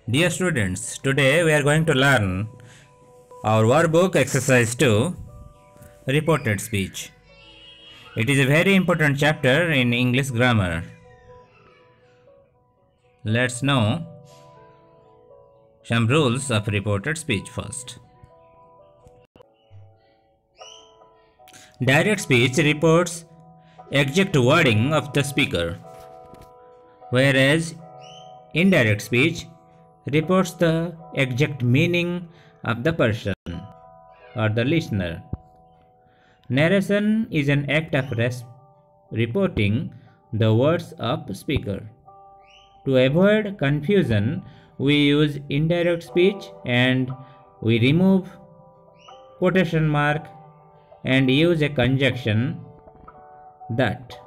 Dear students, today we are going to learn our workbook exercise 2, reported speech. It is a very important chapter in English grammar. Let's know some rules of reported speech first. Direct speech reports exact wording of the speaker, whereas indirect speech reports the exact meaning of the person or the listener. Narration is an act of reporting the words of speaker. To avoid confusion, we use indirect speech and we remove quotation mark and use a conjunction that.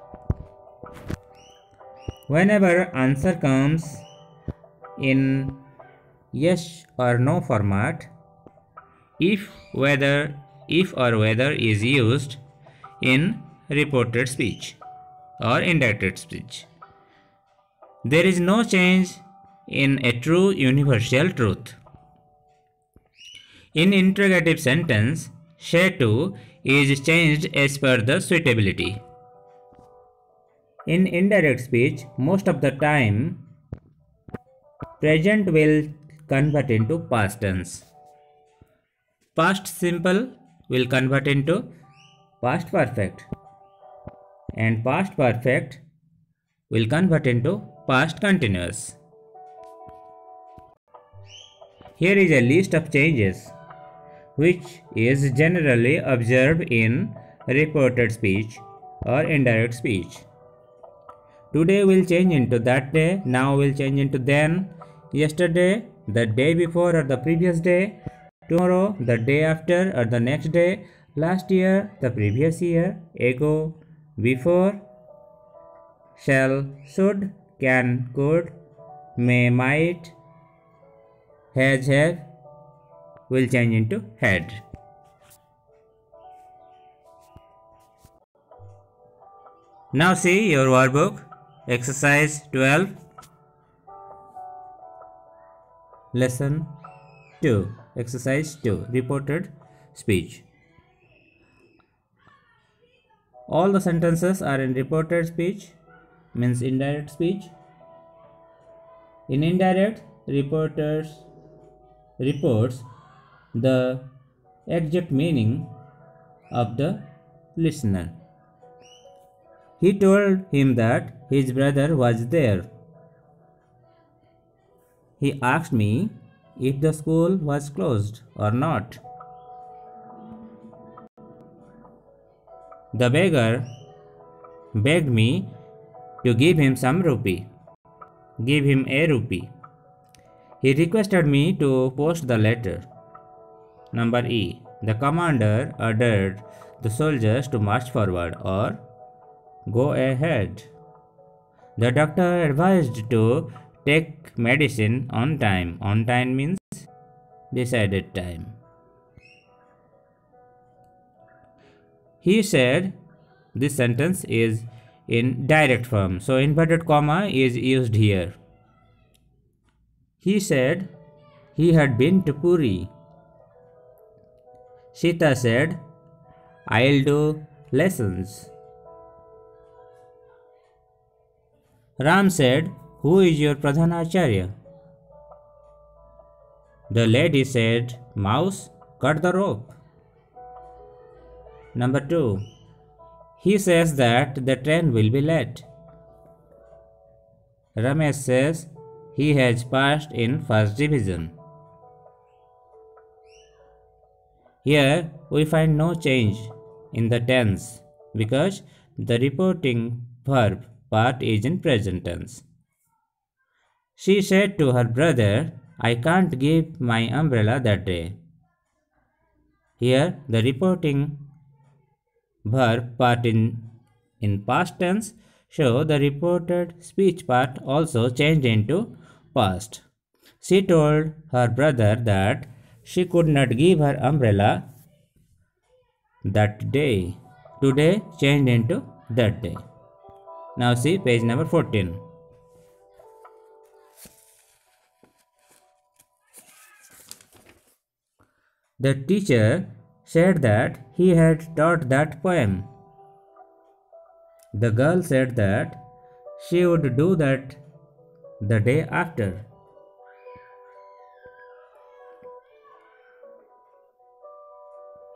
Whenever answer comes in yes or no format, if or whether is used in reported speech or indirect speech. There is no change in a true universal truth. In interrogative sentence, share to is changed as per the suitability. In indirect speech, most of the time, present will convert into past tense. Past simple will convert into past perfect, and past perfect will convert into past continuous. Here is a list of changes which is generally observed in reported speech or indirect speech. Today will change into that day, now will change into then, yesterday, the day before or the previous day, tomorrow, the day after or the next day, last year, the previous year, ago, before, shall, should, can, could, may, might, has, have, will change into had. Now see your workbook, exercise 12, lesson 2, exercise 2, reported speech. All the sentences are in reported speech, means indirect speech. In indirect, reports the exact meaning of the listener. He told him that his brother was there. He asked me if the school was closed or not. The beggar begged me to give him some rupee. Give him a rupee. He requested me to post the letter. Number E. The commander ordered the soldiers to march forward or go ahead. The doctor advised to take medicine on time. On time means decided time. He said this sentence is in direct form, so inverted comma is used here. He said he had been to Puri. Sita said, I'll do lessons. Ram said, who is your Pradhanacharya? The lady said, Mouse, cut the rope. Number 2. He says that the train will be late. Ramesh says he has passed in first division. Here we find no change in the tense because the reporting verb part is in present tense. She said to her brother, I can't give my umbrella that day. Here the reporting verb part in past tense, so the reported speech part also changed into past. She told her brother that she could not give her umbrella that day. Today changed into that day. Now see page number 14. The teacher said that he had taught that poem. The girl said that she would do that the day after.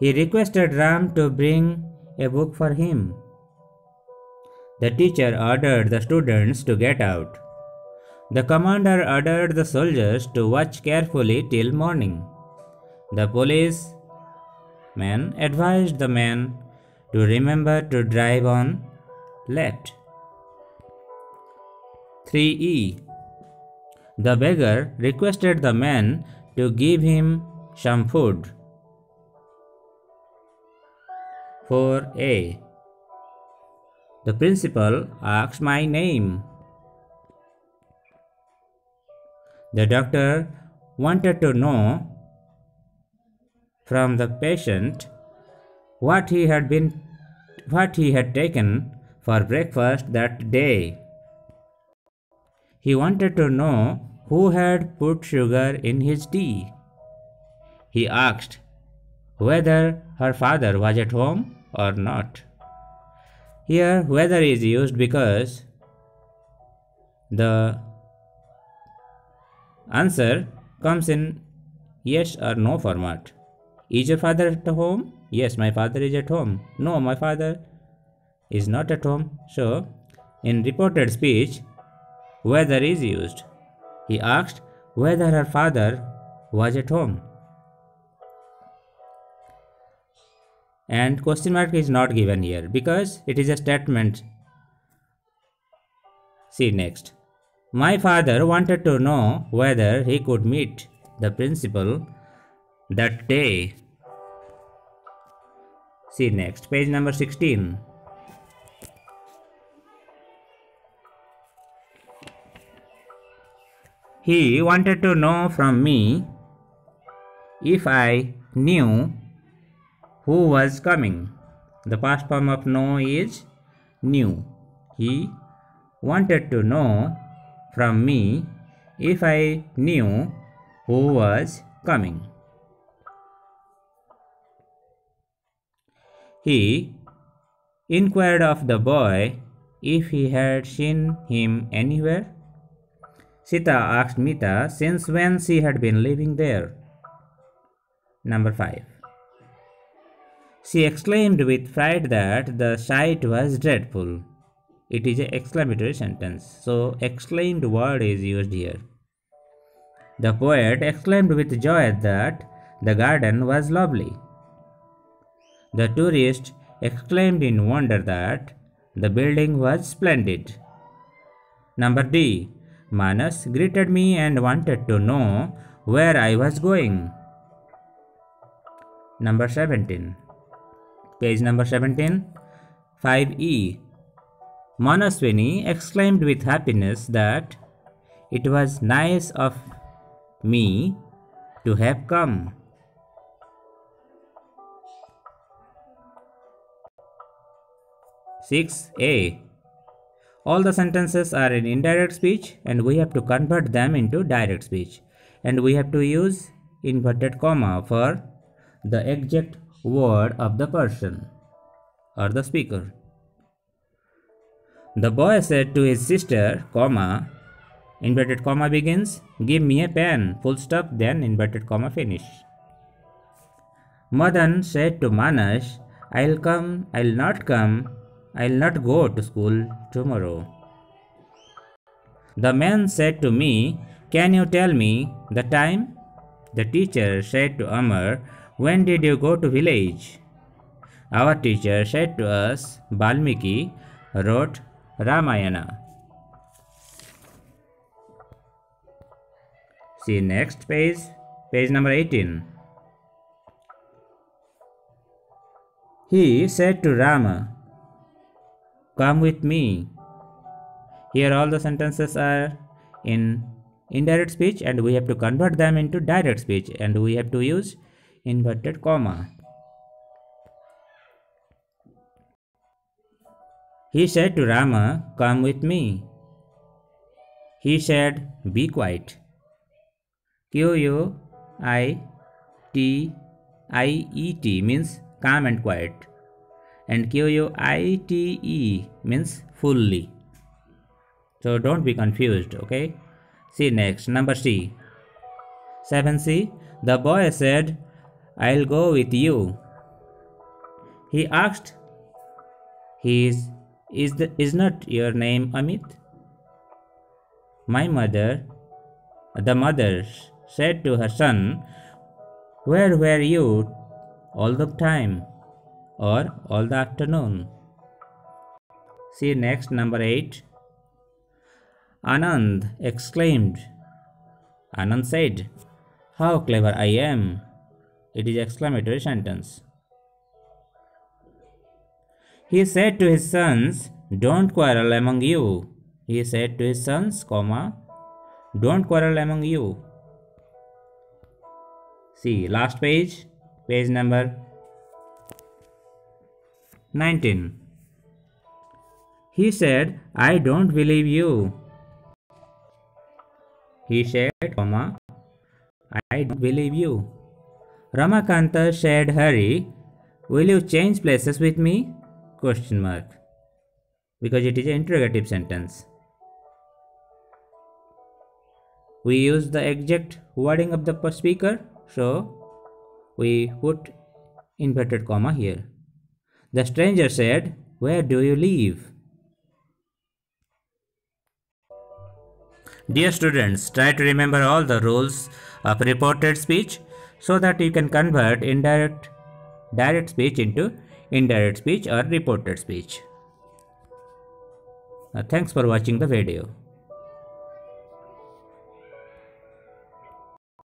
He requested Ram to bring a book for him. The teacher ordered the students to get out. The commander ordered the soldiers to watch carefully till morning. The policeman advised the men to remember to drive on left. 3e. The beggar requested the men to give him some food. 4a. The principal asked my name. The doctor wanted to know from the patient what he had taken for breakfast that day. He wanted to know who had put sugar in his tea. He asked whether her father was at home or not. Here, whether is used because the answer comes in yes or no format. Is your father at home? Yes, my father is at home. No, my father is not at home. So, in reported speech, whether is used. He asked whether her father was at home. And question mark is not given here because it is a statement. See next. My father wanted to know whether he could meet the principal that day. See next, page number 16. He wanted to know from me if I knew who was coming. The past form of know is knew. He wanted to know from me if I knew who was coming. He inquired of the boy if he had seen him anywhere. Sita asked Mita since when she had been living there. Number 5. She exclaimed with pride that the sight was dreadful. It is an exclamatory sentence, so exclaimed word is used here. The poet exclaimed with joy that the garden was lovely. The tourist exclaimed in wonder that the building was splendid. Number D. Manas greeted me and wanted to know where I was going. Number 17. Page number 17. 5e. Manaswini exclaimed with happiness that it was nice of me to have come. 6a. All the sentences are in indirect speech and we have to convert them into direct speech. And we have to use inverted comma for the exact word of the person or the speaker. The boy said to his sister, comma, inverted comma begins, give me a pen, full stop, then inverted comma finish. Madan said to Manas, I'll not go to school tomorrow. The man said to me, can you tell me the time? The teacher said to Amar, when did you go to village? Our teacher said to us, Valmiki wrote Ramayana. See next page number 18. He said to Rama, come with me. Here all the sentences are in indirect speech and we have to convert them into direct speech and we have to use inverted comma. He said to Rama, come with me. He said, be quiet. Quiet. Q-U-I-E-T means calm and quiet, and Q-U-I-T-E means fully. So don't be confused, okay? See next, number C. 7C. The boy said, I'll go with you. He asked, is not your name Amit? The mother said to her son, where were you all the time or all the afternoon? See next, number 8. Anand exclaimed. Anand said, how clever I am. It is exclamatory sentence. He said to his sons, don't quarrel among you. He said to his sons, comma, don't quarrel among you. See, last page, page number 19. He said, I don't believe you. He said, comma, I don't believe you. Ramakanta said, Hari, will you change places with me? Question mark. Because it is an interrogative sentence. We use the exact wording of the speaker, so we put inverted comma here. The stranger said, where do you live? Dear students, try to remember all the rules of reported speech so that you can convert direct speech into indirect speech or reported speech. Thanks for watching the video.